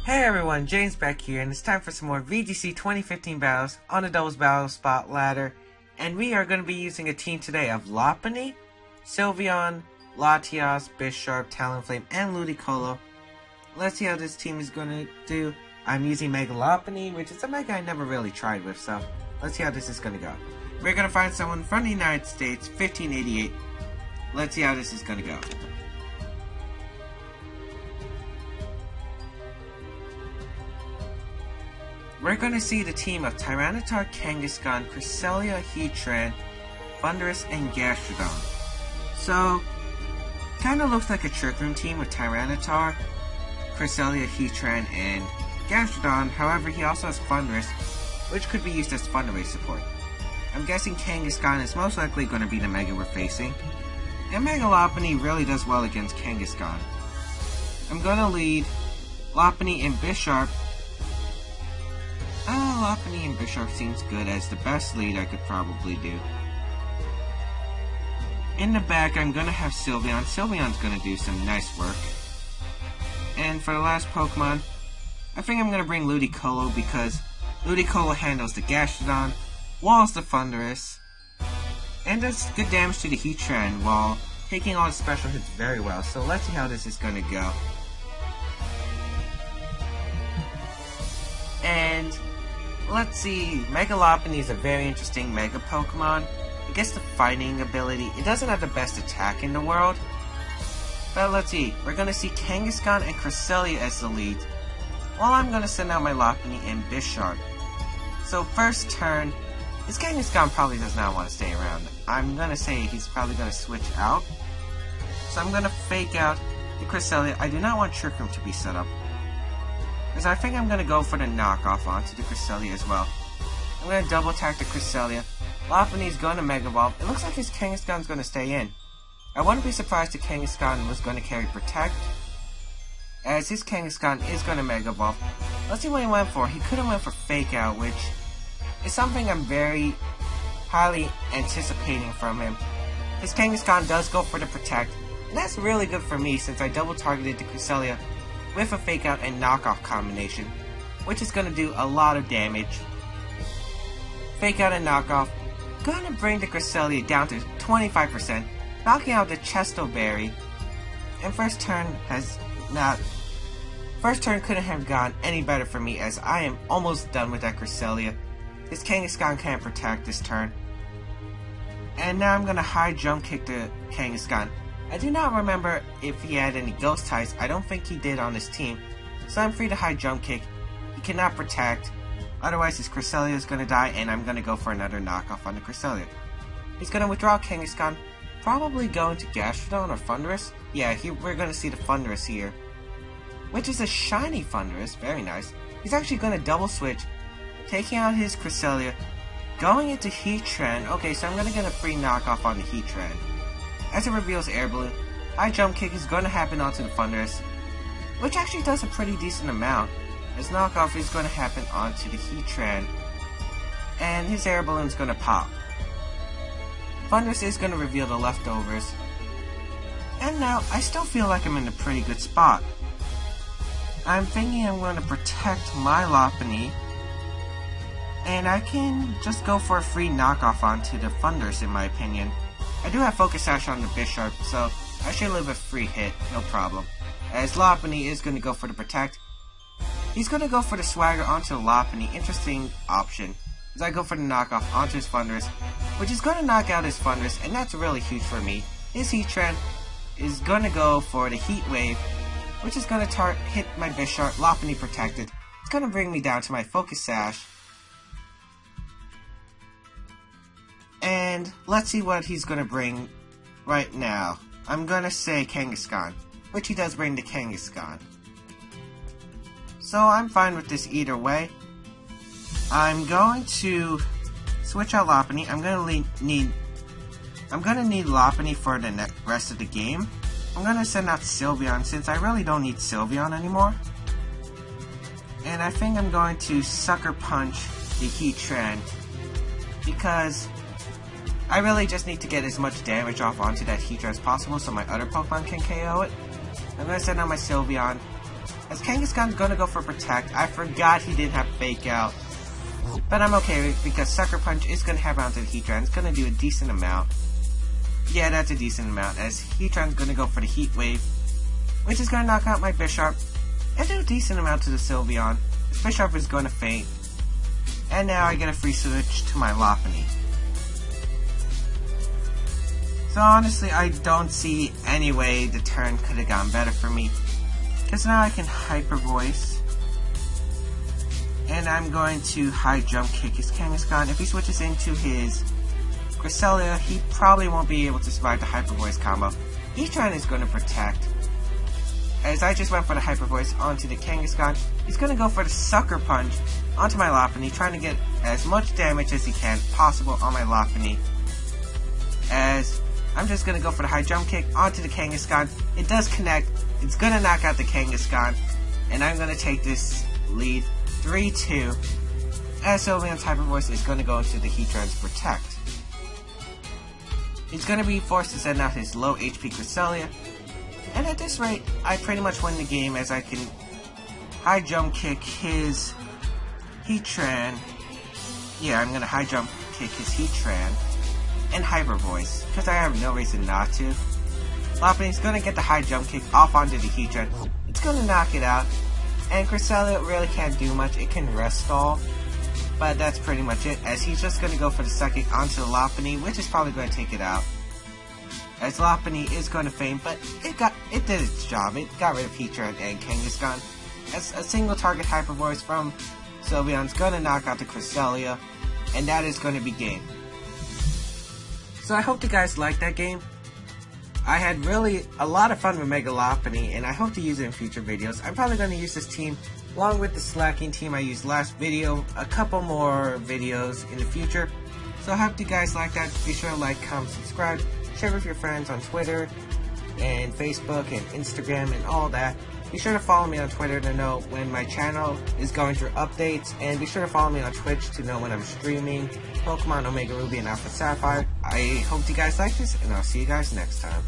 Hey everyone, James Baek here, and it's time for some more VGC 2015 battles on the Doubles Battle Spot ladder. And we are going to be using a team today of Lopunny, Sylveon, Latias, Bisharp, Talonflame, and Ludicolo. Let's see how this team is going to do. I'm using Mega Lopunny, which is a Mega I never really tried with, so let's see how this is going to go. We're going to find someone from the United States, 1588. Let's see how this is going to go. We're going to see the team of Tyranitar, Kangaskhan, Cresselia, Heatran, Thundurus, and Gastrodon. So, kinda looks like a Trick Room team with Tyranitar, Cresselia, Heatran, and Gastrodon. However, he also has Thundurus, which could be used as Thunderwave support. I'm guessing Kangaskhan is most likely going to be the Mega we're facing. And Mega Lopunny really does well against Kangaskhan. I'm going to lead Lopunny and Bisharp. Lopunny and Bisharp seems good as the best lead I could probably do. In the back, I'm going to have Sylveon. Sylveon's going to do some nice work. And for the last Pokemon, I think I'm going to bring Ludicolo because Ludicolo handles the Gastrodon, walls the Thundurus, and does good damage to the Heatran while taking all the special hits very well. So let's see how this is going to go. And let's see, Mega Lopunny is a very interesting Mega Pokemon. It gets the fighting ability. It doesn't have the best attack in the world. But let's see, we're going to see Kangaskhan and Cresselia as the lead, while I'm going to send out my Lopunny and Bisharp. So first turn, this Kangaskhan probably does not want to stay around. I'm going to say he's probably going to switch out. So I'm going to fake out the Cresselia. I do not want Trick Room to be set up, because I think I'm going to go for the knockoff onto the Cresselia as well. I'm going to double attack the Cresselia. Lopunny is going to Mega Evolve. It looks like his Kangaskhan is going to stay in. I wouldn't be surprised if Kangaskhan was going to carry Protect, as his Kangaskhan is going to Mega Evolve. Let's see what he went for. He could have went for Fake Out, which is something I'm very highly anticipating from him. His Kangaskhan does go for the Protect, and that's really good for me since I double targeted the Cresselia with a Fake Out and Knockoff combination, which is going to do a lot of damage. Fake Out and Knockoff, going to bring the Cresselia down to 25%, knocking out the Chesto Berry, and first turn couldn't have gone any better for me as I am almost done with that Cresselia. His Kangaskhan can't protect this turn. And now I'm going to high jump kick the Kangaskhan. I do not remember if he had any Ghost types. I don't think he did on his team. So I'm free to high jump kick. He cannot protect. Otherwise his Cresselia is going to die and I'm going to go for another knockoff on the Cresselia. He's going to withdraw Kangaskhan. Probably going to Gastrodon or Thundurus. Yeah, we're going to see the Thundurus here, which is a shiny Thundurus. Very nice. He's actually going to double switch, taking out his Cresselia, going into Heatran. Okay, so I'm going to get a free knockoff on the Heatran. As it reveals Air Balloon, high jump kick is going to happen onto the Thundurus, which actually does a pretty decent amount, as knockoff is going to happen onto the Heatran, and his Air Balloon is going to pop. Thundurus is going to reveal the leftovers, and now I still feel like I'm in a pretty good spot. I'm thinking I'm going to protect my Lopunny, and I can just go for a free knockoff onto the Thundurus in my opinion. I do have Focus Sash on the Bisharp, so I should live a free hit, no problem. As Lopunny is going to go for the Protect. He's going to go for the Swagger onto the Lopunny. Interesting option. As I go for the knockoff onto his Thundurus, which is going to knock out his Thundurus, and that's really huge for me. His Heatran is going to go for the Heat Wave, which is going to hit my Bisharp. Lopunny protected. It's going to bring me down to my Focus Sash. And let's see what he's going to bring right now. I'm going to say Kangaskhan, which he does bring the Kangaskhan. So I'm fine with this either way. I'm going to switch out Lopunny. I'm going to need Lopunny for the rest of the game. I'm going to send out Sylveon since I really don't need Sylveon anymore. And I think I'm going to Sucker Punch the Heatran because I really just need to get as much damage off onto that Heatran as possible so my other Pokemon can KO it. I'm going to send out my Sylveon. As Kangaskhan's gonna go for Protect. I forgot he didn't have Fake Out. But I'm okay with it because Sucker Punch is gonna have onto the Heatran. It's gonna do a decent amount. Yeah, that's a decent amount, as Heatran's gonna go for the Heat Wave, which is gonna knock out my Bisharp and do a decent amount to the Sylveon. This Bisharp is gonna faint. And now I get a free switch to my Lopunny. So honestly, I don't see any way the turn could have gone better for me. Because now I can Hyper Voice. And I'm going to High Jump Kick his Kangaskhan. If he switches into his Cresselia, he probably won't be able to survive the Hyper Voice combo. Heatran is going to Protect. As I just went for the Hyper Voice onto the Kangaskhan, he's going to go for the Sucker Punch onto my Lopunny, trying to get as much damage as he can possible on my Lopunny. As I'm just going to go for the High Jump Kick onto the Kangaskhan. It does connect. It's going to knock out the Kangaskhan. And I'm going to take this lead 3-2. As Sylveon's Hyper Voice is going to go into the Heatran's Protect. He's going to be forced to send out his low HP Cresselia. And at this rate, I pretty much win the game as I can High Jump Kick his Heatran. Yeah, I'm going to High Jump Kick his Heatran. And Hyper Voice, because I have no reason not to. Lopunny's going to get the High Jump Kick off onto the Heatran. It's going to knock it out. And Cresselia really can't do much. It can Rest Stall. But that's pretty much it, as he's just going to go for the Psychic onto the Lopunny, which is probably going to take it out. As Lopunny is going to faint, but it did its job. It got rid of Heatran and Kangaskhan. As a single target Hyper Voice from Sylveon's going to knock out the Cresselia. And that is going to be game. So I hope you guys liked that game. I had really a lot of fun with Mega Lopunny, and I hope to use it in future videos. I'm probably going to use this team along with the Slacking team I used last video, a couple more videos in the future. So I hope you guys like that. Be sure to like, comment, subscribe, share with your friends on Twitter and Facebook and Instagram and all that. Be sure to follow me on Twitter to know when my channel is going through updates, and be sure to follow me on Twitch to know when I'm streaming Pokemon Omega Ruby and Alpha Sapphire. I hope you guys like this, and I'll see you guys next time.